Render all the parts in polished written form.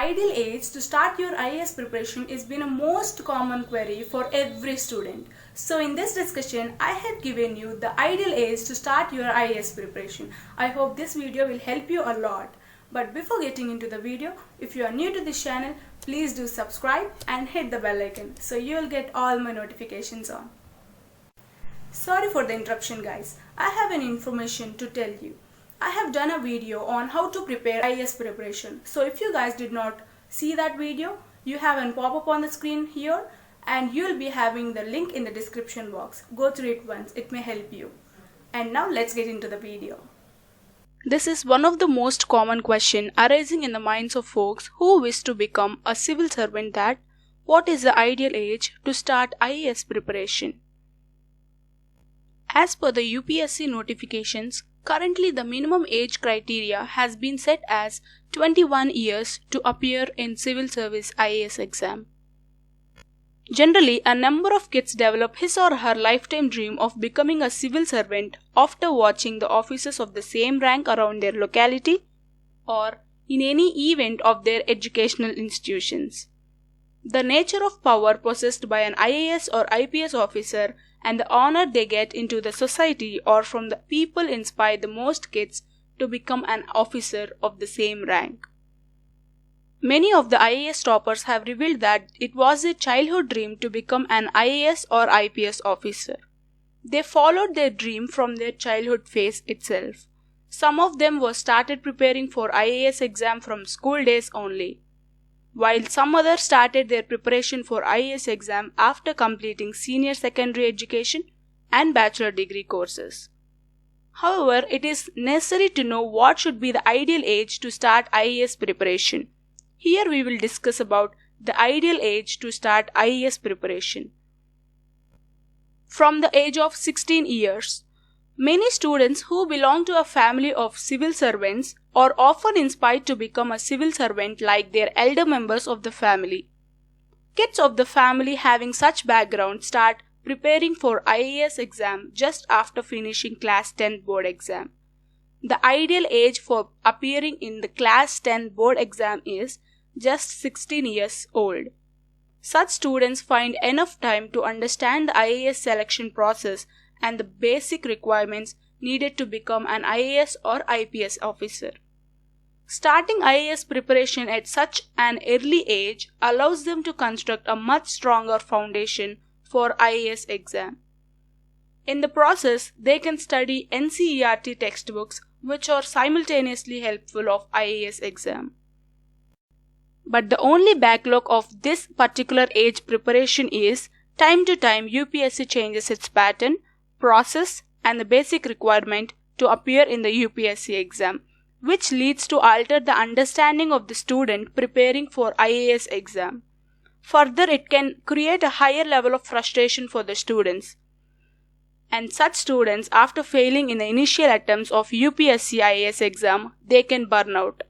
ideal age to start your IAS preparation has been a most common query for every student. So in this discussion, I have given you the ideal age to start your IAS preparation. I hope this video will help you a lot. But before getting into the video, if you are new to this channel, please do subscribe and hit the bell icon so you will get all my notifications on. Sorry for the interruption guys, I have an information to tell you. I have done a video on how to prepare IAS preparation. So if you guys did not see that video, you have a pop-up on the screen here and you will be having the link in the description box. Go through it once, it may help you. And now let's get into the video. This is one of the most common questions arising in the minds of folks who wish to become a civil servant, that what is the ideal age to start IAS preparation? As per the UPSC notifications, currently the minimum age criteria has been set as 21 years to appear in civil service IAS exam. Generally, a number of kids develop his or her lifetime dream of becoming a civil servant after watching the officers of the same rank around their locality or in any event of their educational institutions. The nature of power possessed by an IAS or IPS officer and the honor they get into the society or from the people inspire the most kids to become an officer of the same rank. Many of the IAS toppers have revealed that it was their childhood dream to become an IAS or IPS officer. They followed their dream from their childhood phase itself. Some of them were started preparing for IAS exam from school days only, while some others started their preparation for IAS exam after completing senior secondary education and bachelor degree courses. However, it is necessary to know what should be the ideal age to start IAS preparation. Here we will discuss about the ideal age to start IAS preparation. From the age of 16 years, many students who belong to a family of civil servants are often inspired to become a civil servant like their elder members of the family. Kids of the family having such background start preparing for IAS exam just after finishing class 10 board exam. The ideal age for appearing in the class 10 board exam is just 16 years old. Such students find enough time to understand the IAS selection process and the basic requirements needed to become an IAS or IPS officer. Starting IAS preparation at such an early age allows them to construct a much stronger foundation for IAS exam. In the process, they can study NCERT textbooks which are simultaneously helpful of IAS exam. But the only backlog of this particular age preparation is time to time UPSC changes its pattern, process and the basic requirement to appear in the UPSC exam, which leads to alter the understanding of the student preparing for IAS exam. Further, it can create a higher level of frustration for the students. And such students, after failing in the initial attempts of UPSC IAS exam, they can burn out.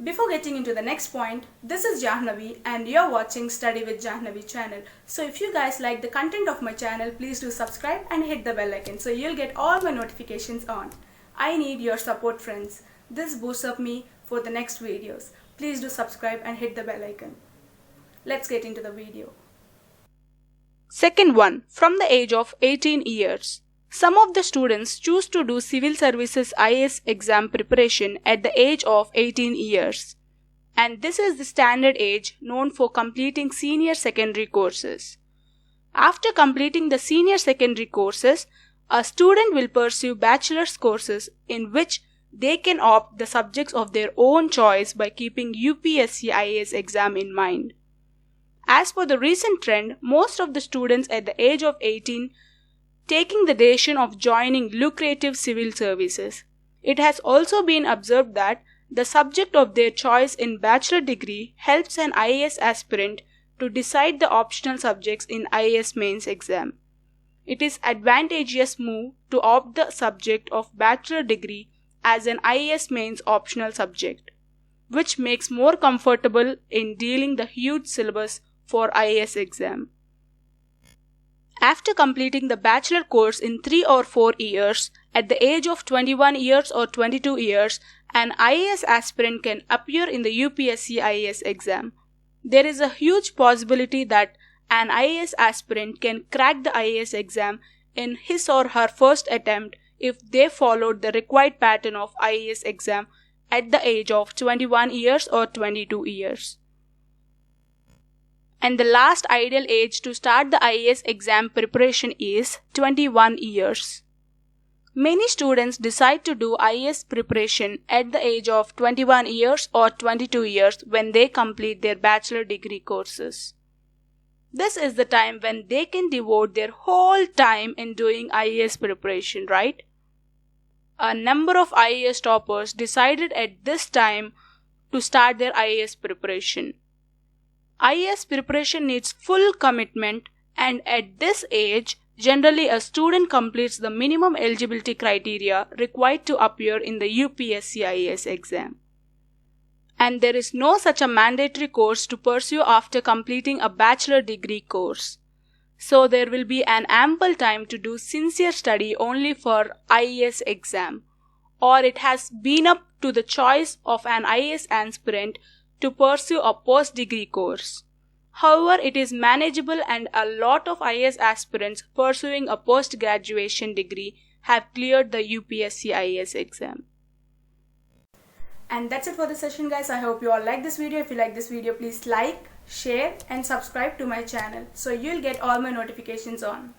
Before getting into the next point, this is Jahnavi and you're watching Study with Jahnavi channel. So if you guys like the content of my channel, please do subscribe and hit the bell icon so you'll get all my notifications on. I need your support friends. This boosts up me for the next videos. Please do subscribe and hit the bell icon. Let's get into the video. Second one, from the age of 18 years. Some of the students choose to do civil services IAS exam preparation at the age of 18 years. And this is the standard age known for completing senior secondary courses. After completing the senior secondary courses, a student will pursue bachelor's courses in which they can opt the subjects of their own choice by keeping UPSC IAS exam in mind. As per the recent trend, most of the students at the age of 18 taking the decision of joining lucrative civil services. It has also been observed that the subject of their choice in bachelor degree helps an IAS aspirant to decide the optional subjects in IAS mains exam. It is advantageous move to opt the subject of bachelor degree as an IAS mains optional subject, which makes more comfortable in dealing the huge syllabus for IAS exam. After completing the bachelor course in 3 or 4 years, at the age of 21 years or 22 years, an IAS aspirant can appear in the UPSC IAS exam. There is a huge possibility that an IAS aspirant can crack the IAS exam in his or her first attempt if they followed the required pattern of IAS exam at the age of 21 years or 22 years. And the last ideal age to start the IAS exam preparation is 21 years. Many students decide to do IAS preparation at the age of 21 years or 22 years when they complete their bachelor degree courses. This is the time when they can devote their whole time in doing IAS preparation, right? A number of IAS toppers decided at this time to start their IAS preparation. IAS preparation needs full commitment, and at this age, generally a student completes the minimum eligibility criteria required to appear in the UPSC IAS exam. And there is no such a mandatory course to pursue after completing a bachelor degree course. So there will be an ample time to do sincere study only for IAS exam, or it has been up to the choice of an IAS aspirant to pursue a post-degree course. However, it is manageable, and a lot of IAS aspirants pursuing a post-graduation degree have cleared the UPSC IAS exam. And that's it for the session, guys. I hope you all like this video. If you like this video, please like, share and subscribe to my channel so you'll get all my notifications on.